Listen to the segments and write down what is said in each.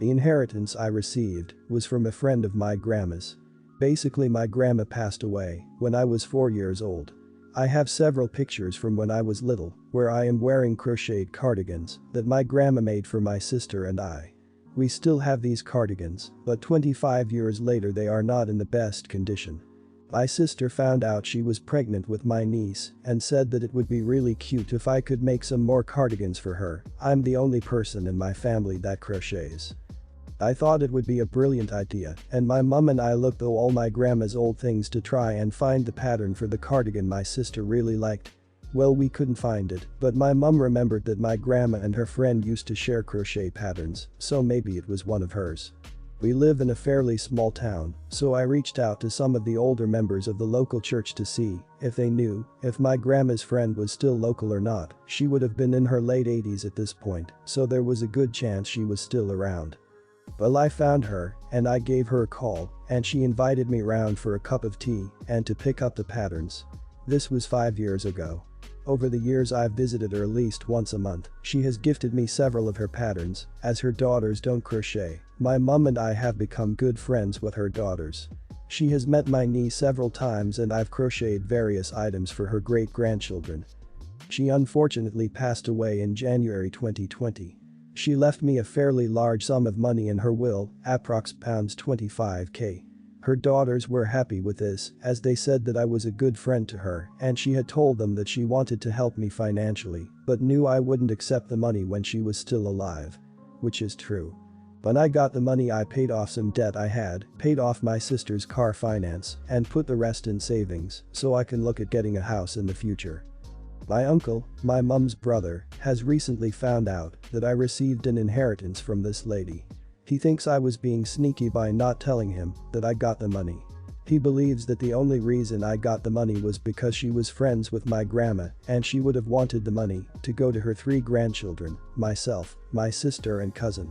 The inheritance I received was from a friend of my grandma's. Basically, my grandma passed away when I was 4 years old. I have several pictures from when I was little where I am wearing crocheted cardigans that my grandma made for my sister and I. We still have these cardigans, but 25 years later they are not in the best condition. My sister found out she was pregnant with my niece and said that it would be really cute if I could make some more cardigans for her. I'm the only person in my family that crochets. I thought it would be a brilliant idea, and my mum and I looked through all my grandma's old things to try and find the pattern for the cardigan my sister really liked. Well, we couldn't find it, but my mum remembered that my grandma and her friend used to share crochet patterns, so maybe it was one of hers. We live in a fairly small town, so I reached out to some of the older members of the local church to see if they knew if my grandma's friend was still local or not. She would have been in her late 80s at this point, so there was a good chance she was still around. Well, I found her, and I gave her a call, and she invited me round for a cup of tea and to pick up the patterns. This was 5 years ago. Over the years I've visited her at least once a month. She has gifted me several of her patterns, as her daughters don't crochet. My mum and I have become good friends with her daughters. She has met my niece several times and I've crocheted various items for her great-grandchildren. She unfortunately passed away in January 2020. She left me a fairly large sum of money in her will, approx £25,000. Her daughters were happy with this, as they said that I was a good friend to her and she had told them that she wanted to help me financially, but knew I wouldn't accept the money when she was still alive. Which is true. When I got the money I paid off some debt I had, paid off my sister's car finance, and put the rest in savings so I can look at getting a house in the future. My uncle, my mum's brother, has recently found out that I received an inheritance from this lady. He thinks I was being sneaky by not telling him that I got the money. He believes that the only reason I got the money was because she was friends with my grandma and she would have wanted the money to go to her 3 grandchildren, myself, my sister and cousin.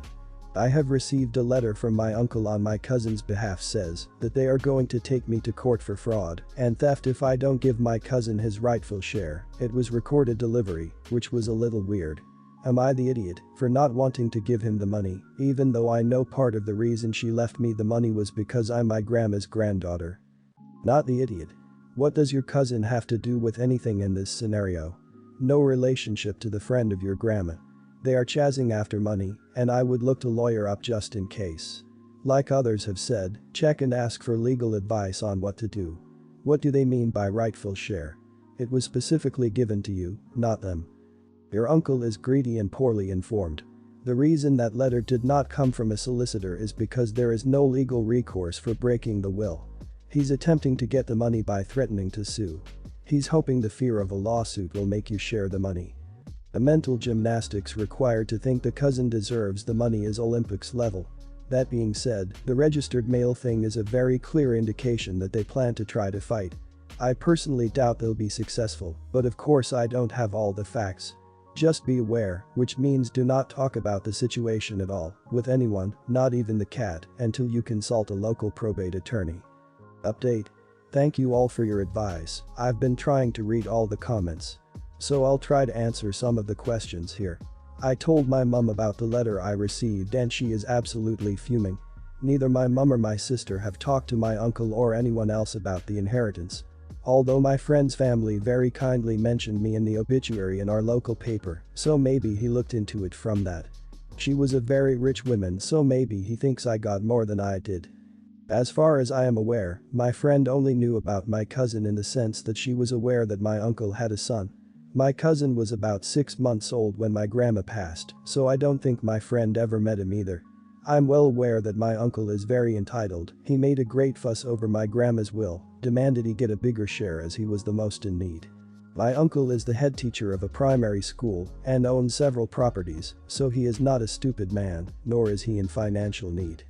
I have received a letter from my uncle on my cousin's behalf says that they are going to take me to court for fraud and theft if I don't give my cousin his rightful share. It was recorded delivery, which was a little weird. Am I the idiot for not wanting to give him the money, even though I know part of the reason she left me the money was because I'm my grandma's granddaughter? Not the idiot. What does your cousin have to do with anything in this scenario? No relationship to the friend of your grandma. They are chasing after money, and I would look to lawyer up just in case. Like others have said, check and ask for legal advice on what to do. What do they mean by rightful share? It was specifically given to you, not them. Your uncle is greedy and poorly informed. The reason that letter did not come from a solicitor is because there is no legal recourse for breaking the will. He's attempting to get the money by threatening to sue. He's hoping the fear of a lawsuit will make you share the money. The mental gymnastics required to think the cousin deserves the money is Olympics level. That being said, the registered mail thing is a very clear indication that they plan to try to fight. I personally doubt they'll be successful, but of course I don't have all the facts. Just be aware, which means do not talk about the situation at all with anyone, not even the cat, until you consult a local probate attorney. Update. Thank you all for your advice. I've been trying to read all the comments. So I'll try to answer some of the questions here. I told my mum about the letter I received and she is absolutely fuming. Neither my mum or my sister have talked to my uncle or anyone else about the inheritance. Although my friend's family very kindly mentioned me in the obituary in our local paper, so maybe he looked into it from that. She was a very rich woman, so maybe he thinks I got more than I did. As far as I am aware, my friend only knew about my cousin in the sense that she was aware that my uncle had a son. My cousin was about 6 months old when my grandma passed, so I don't think my friend ever met him either. I'm well aware that my uncle is very entitled. He made a great fuss over my grandma's will, demanded he get a bigger share as he was the most in need. My uncle is the head teacher of a primary school and owns several properties, so he is not a stupid man, nor is he in financial need.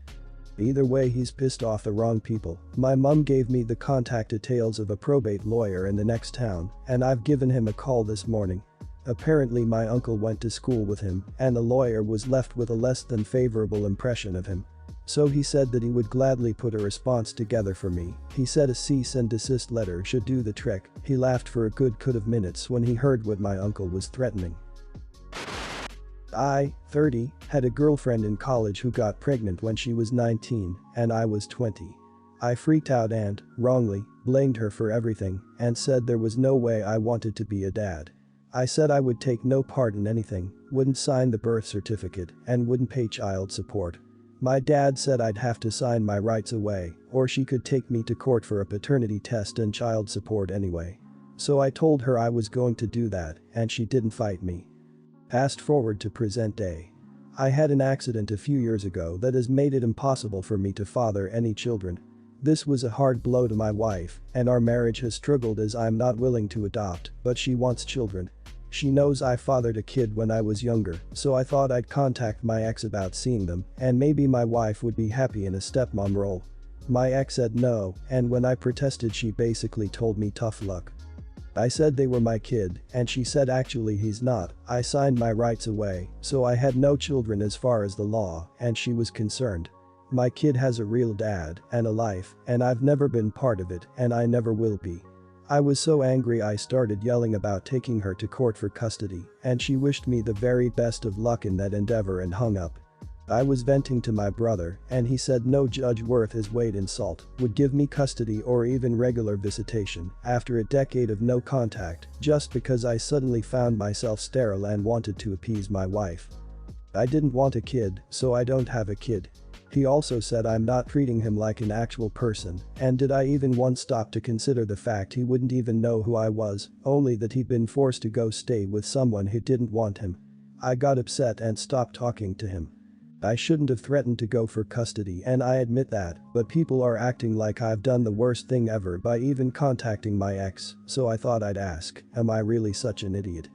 Either way, he's pissed off the wrong people. My mum gave me the contact details of a probate lawyer in the next town, and I've given him a call this morning. Apparently my uncle went to school with him and the lawyer was left with a less than favorable impression of him. So he said that he would gladly put a response together for me. He said a cease and desist letter should do the trick. He laughed for a good couple of minutes when he heard what my uncle was threatening. I, 30, had a girlfriend in college who got pregnant when she was 19 and I was 20. I freaked out and, wrongly, blamed her for everything and said there was no way I wanted to be a dad. I said I would take no part in anything, wouldn't sign the birth certificate, and wouldn't pay child support. My dad said I'd have to sign my rights away, or she could take me to court for a paternity test and child support anyway. So I told her I was going to do that, and she didn't fight me. Fast forward to present day. I had an accident a few years ago that has made it impossible for me to father any children. This was a hard blow to my wife, and our marriage has struggled as I'm not willing to adopt, but she wants children. She knows I fathered a kid when I was younger, so I thought I'd contact my ex about seeing them, and maybe my wife would be happy in a stepmom role. My ex said no, and when I protested she basically told me tough luck. I said they were my kid, and she said actually he's not. I signed my rights away, so I had no children as far as the law, and she was concerned. My kid has a real dad and a life, and I've never been part of it, and I never will be. I was so angry I started yelling about taking her to court for custody, and she wished me the very best of luck in that endeavor and hung up. I was venting to my brother, and he said no judge worth his weight in salt would give me custody or even regular visitation after a decade of no contact just because I suddenly found myself sterile and wanted to appease my wife. I didn't want a kid, so I don't have a kid. He also said I'm not treating him like an actual person, and did I even once stop to consider the fact he wouldn't even know who I was, only that he'd been forced to go stay with someone who didn't want him. I got upset and stopped talking to him. I shouldn't have threatened to go for custody, and I admit that, but people are acting like I've done the worst thing ever by even contacting my ex, so I thought I'd ask, am I really such an idiot?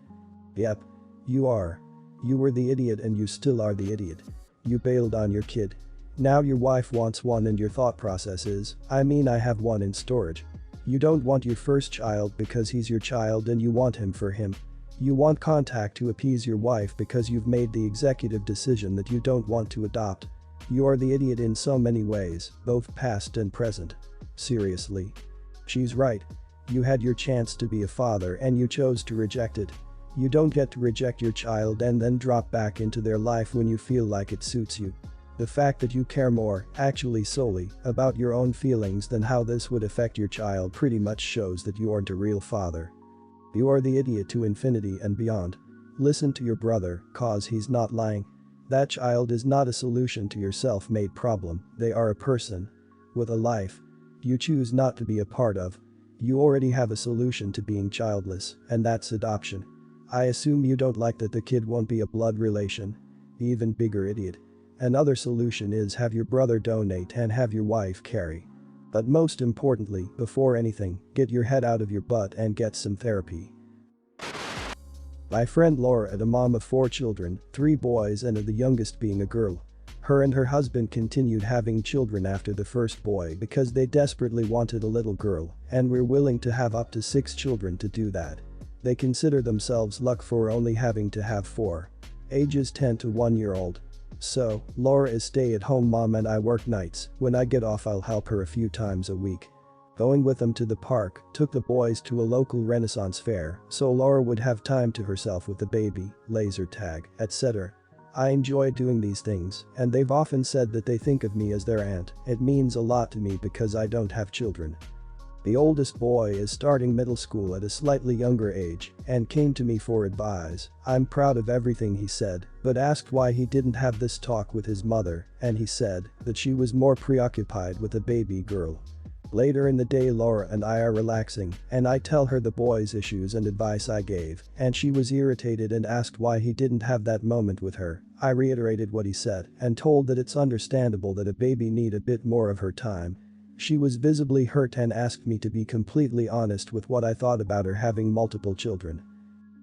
Yep. You are. You were the idiot and you still are the idiot. You bailed on your kid. Now your wife wants one and your thought process is, I have one in storage. You don't want your first child because he's your child and you want him for him. You want contact to appease your wife because you've made the executive decision that you don't want to adopt. You are the idiot in so many ways, both past and present. Seriously. She's right. You had your chance to be a father and you chose to reject it. You don't get to reject your child and then drop back into their life when you feel like it suits you. The fact that you care more, actually solely, about your own feelings than how this would affect your child pretty much shows that you aren't a real father. You are the idiot to infinity and beyond. Listen to your brother, cause he's not lying. That child is not a solution to your self-made problem, they are a person. With a life. You choose not to be a part of. You already have a solution to being childless, and that's adoption. I assume you don't like that the kid won't be a blood relation. Even bigger idiot. Another solution is have your brother donate and have your wife carry. But most importantly, before anything, get your head out of your butt and get some therapy. My friend Laura, a mom of 4 children, 3 boys and the youngest being a girl. Her and her husband continued having children after the first boy because they desperately wanted a little girl and were willing to have up to 6 children to do that. They consider themselves lucky for only having to have 4. Ages 10 to 1-year-old. So, Laura is stay-at-home mom and I work nights. When I get off I'll help her a few times a week. Going with them to the park, took the boys to a local Renaissance fair, so Laura would have time to herself with the baby, laser tag, etc. I enjoy doing these things, and they've often said that they think of me as their aunt. It means a lot to me because I don't have children. The oldest boy is starting middle school at a slightly younger age and came to me for advice. I'm proud of everything he said, but asked why he didn't have this talk with his mother, and he said that she was more preoccupied with a baby girl. Later in the day Laura and I are relaxing, and I tell her the boy's issues and advice I gave, and she was irritated and asked why he didn't have that moment with her. I reiterated what he said and told that it's understandable that a baby need a bit more of her time. She was visibly hurt and asked me to be completely honest with what I thought about her having multiple children.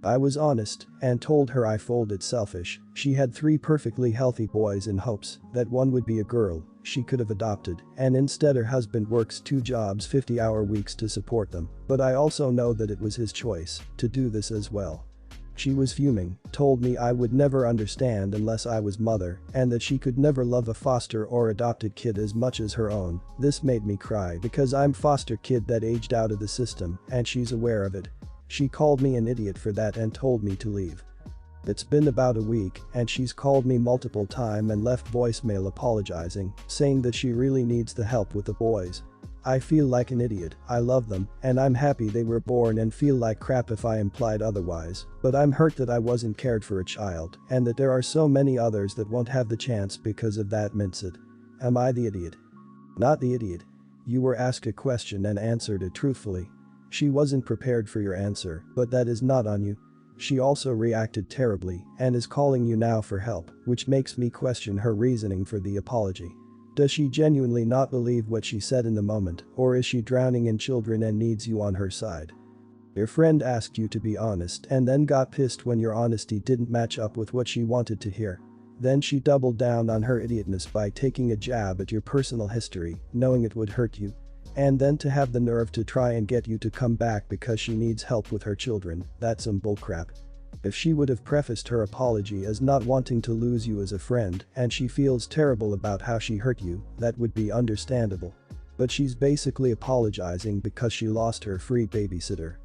I was honest and told her I folded selfish. She had 3 perfectly healthy boys in hopes that one would be a girl she could have adopted, and instead her husband works 2 jobs 50-hour weeks to support them, but I also know that it was his choice to do this as well. She was fuming, told me I would never understand unless I was mother, and that she could never love a foster or adopted kid as much as her own. This made me cry because I'm foster kid that aged out of the system and she's aware of it. She called me an idiot for that and told me to leave. It's been about a week and she's called me multiple times and left voicemail apologizing, saying that she really needs the help with the boys. I feel like an idiot, I love them, and I'm happy they were born and feel like crap if I implied otherwise, but I'm hurt that I wasn't cared for a child and that there are so many others that won't have the chance because of that mindset. Am I the idiot? Not the idiot. You were asked a question and answered it truthfully. She wasn't prepared for your answer, but that is not on you. She also reacted terribly and is calling you now for help, which makes me question her reasoning for the apology. Does she genuinely not believe what she said in the moment, or is she drowning in children and needs you on her side? Your friend asked you to be honest and then got pissed when your honesty didn't match up with what she wanted to hear. Then she doubled down on her idiotness by taking a jab at your personal history, knowing it would hurt you. And then to have the nerve to try and get you to come back because she needs help with her children, that's some bullcrap. If she would have prefaced her apology as not wanting to lose you as a friend and she feels terrible about how she hurt you, that would be understandable. But she's basically apologizing because she lost her free babysitter.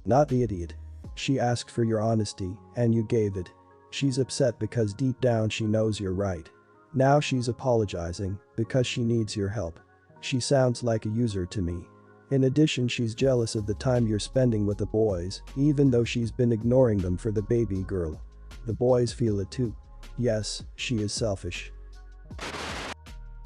Not the idiot. She asked for your honesty and you gave it. She's upset because deep down she knows you're right. Now she's apologizing because she needs your help. She sounds like a user to me. In addition, she's jealous of the time you're spending with the boys, even though she's been ignoring them for the baby girl. The boys feel it too. Yes, she is selfish.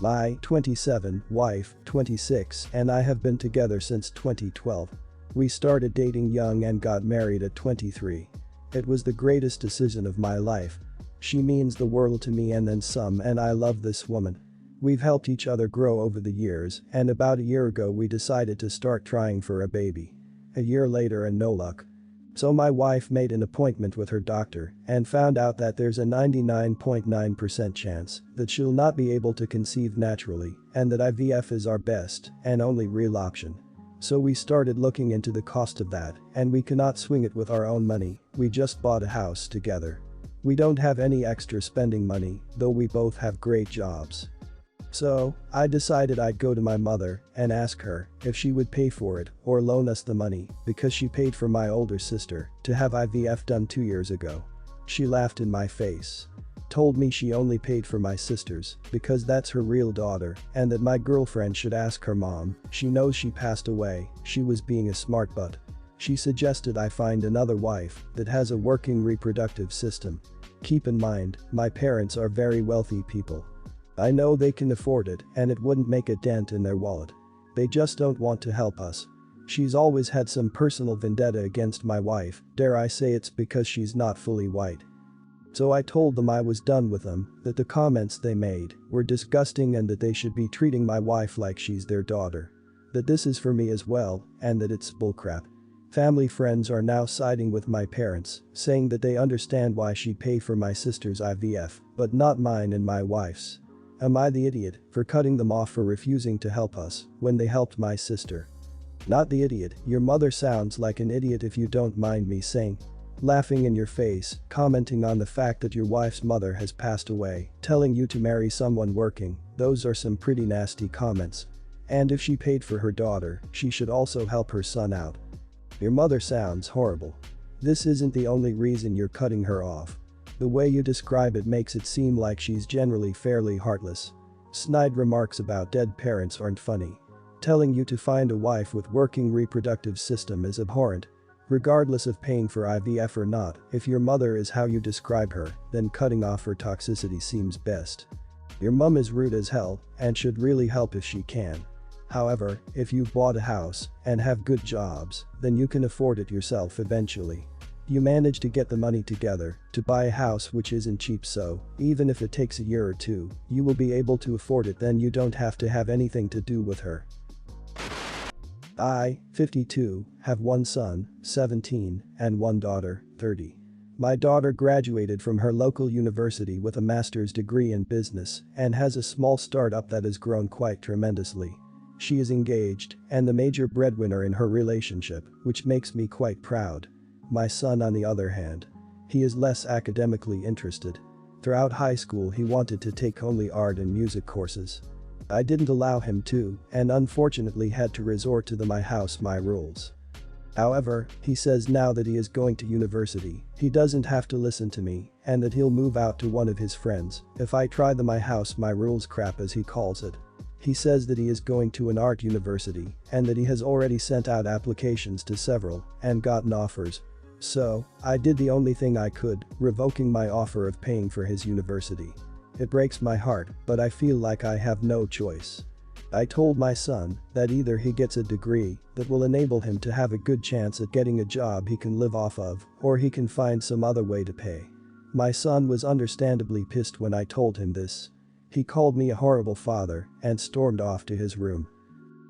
My 27 wife, 26, and I have been together since 2012. We started dating young and got married at 23. It was the greatest decision of my life. She means the world to me and then some, and I love this woman. We've helped each other grow over the years, and about a year ago we decided to start trying for a baby. A year later and no luck. So my wife made an appointment with her doctor and found out that there's a 99.9% chance that she'll not be able to conceive naturally and that IVF is our best and only real option. So we started looking into the cost of that, and we cannot swing it with our own money. We just bought a house together. We don't have any extra spending money, though we both have great jobs. So, I decided I'd go to my mother and ask her if she would pay for it or loan us the money because she paid for my older sister to have IVF done 2 years ago. She laughed in my face. Told me she only paid for my sister's because that's her real daughter and that my girlfriend should ask her mom. She knows she passed away. She was being a smart butt. She suggested I find another wife that has a working reproductive system. Keep in mind, my parents are very wealthy people. I know they can afford it and it wouldn't make a dent in their wallet. They just don't want to help us. She's always had some personal vendetta against my wife, dare I say it's because she's not fully white. So I told them I was done with them, that the comments they made were disgusting and that they should be treating my wife like she's their daughter. That this is for me as well, and that it's bullcrap. Family friends are now siding with my parents, saying that they understand why she'd pay for my sister's IVF, but not mine and my wife's. Am I the idiot for cutting them off for refusing to help us when they helped my sister? Not the idiot. Your mother sounds like an idiot if you don't mind me saying. Laughing in your face, commenting on the fact that your wife's mother has passed away, telling you to marry someone working, those are some pretty nasty comments. And if she paid for her daughter, she should also help her son out. Your mother sounds horrible. This isn't the only reason you're cutting her off. The way you describe it makes it seem like she's generally fairly heartless. Snide remarks about dead parents aren't funny. Telling you to find a wife with working reproductive system is abhorrent. Regardless of paying for IVF or not, if your mother is how you describe her, then cutting off her toxicity seems best. Your mum is rude as hell and should really help if she can. However, if you've bought a house and have good jobs, then you can afford it yourself eventually. You manage to get the money together to buy a house which isn't cheap, so even if it takes a year or two, you will be able to afford it, then you don't have to have anything to do with her. I, 52, have one son, 17, and one daughter, 30. My daughter graduated from her local university with a master's degree in business and has a small startup that has grown quite tremendously. She is engaged and the major breadwinner in her relationship, which makes me quite proud. My son, on the other hand, he is less academically interested. Throughout high school he wanted to take only art and music courses. I didn't allow him to, and unfortunately had to resort to the my house my rules. However, he says now that he is going to university, he doesn't have to listen to me and that he'll move out to one of his friends if I try my house my rules crap as he calls it. He says that he is going to an art university and that he has already sent out applications to several and gotten offers. So, I did the only thing I could, revoking my offer of paying for his university. It breaks my heart, but I feel like I have no choice. I told my son that either he gets a degree that will enable him to have a good chance at getting a job he can live off of, or he can find some other way to pay. My son was understandably pissed when I told him this. He called me a horrible father and stormed off to his room.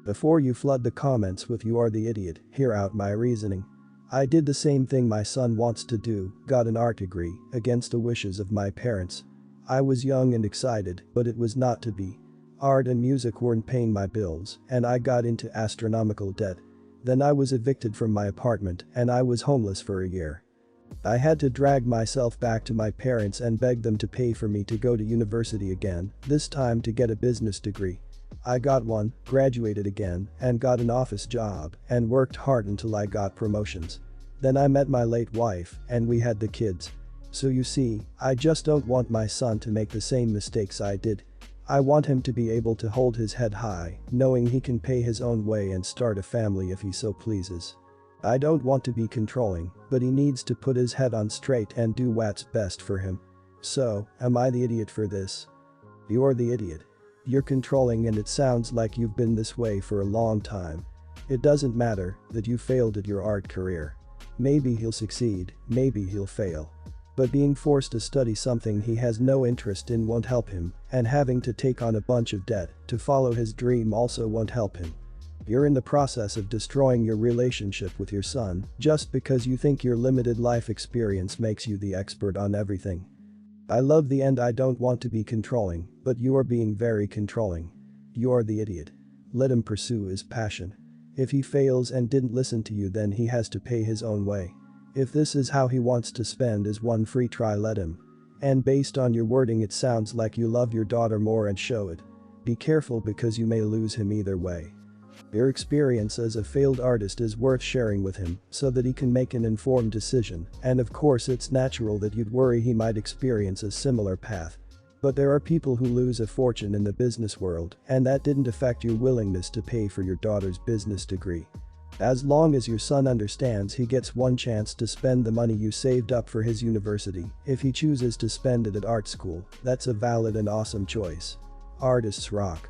Before you flood the comments with "you are the idiot," hear out my reasoning. I did the same thing my son wants to do, got an art degree, against the wishes of my parents. I was young and excited, but it was not to be. Art and music weren't paying my bills, and I got into astronomical debt. Then I was evicted from my apartment and I was homeless for a year. I had to drag myself back to my parents and beg them to pay for me to go to university again, this time to get a business degree. I got one, graduated again, and got an office job, and worked hard until I got promotions. Then I met my late wife, and we had the kids. So you see, I just don't want my son to make the same mistakes I did. I want him to be able to hold his head high, knowing he can pay his own way and start a family if he so pleases. I don't want to be controlling, but he needs to put his head on straight and do what's best for him. So, am I the idiot for this? You're the idiot. You're controlling and it sounds like you've been this way for a long time. It doesn't matter that you failed at your art career. Maybe he'll succeed, maybe he'll fail. But being forced to study something he has no interest in won't help him, and having to take on a bunch of debt to follow his dream also won't help him. You're in the process of destroying your relationship with your son just because you think your limited life experience makes you the expert on everything. I love the end. I don't want to be controlling, but you are being very controlling. You're the idiot. Let him pursue his passion. If he fails and didn't listen to you, then he has to pay his own way. If this is how he wants to spend his one free try, let him. And based on your wording it sounds like you love your daughter more and show it. Be careful because you may lose him either way. Your experience as a failed artist is worth sharing with him so that he can make an informed decision, and of course it's natural that you'd worry he might experience a similar path. But there are people who lose a fortune in the business world, and that didn't affect your willingness to pay for your daughter's business degree. As long as your son understands he gets one chance to spend the money you saved up for his university, if he chooses to spend it at art school, that's a valid and awesome choice. Artists rock.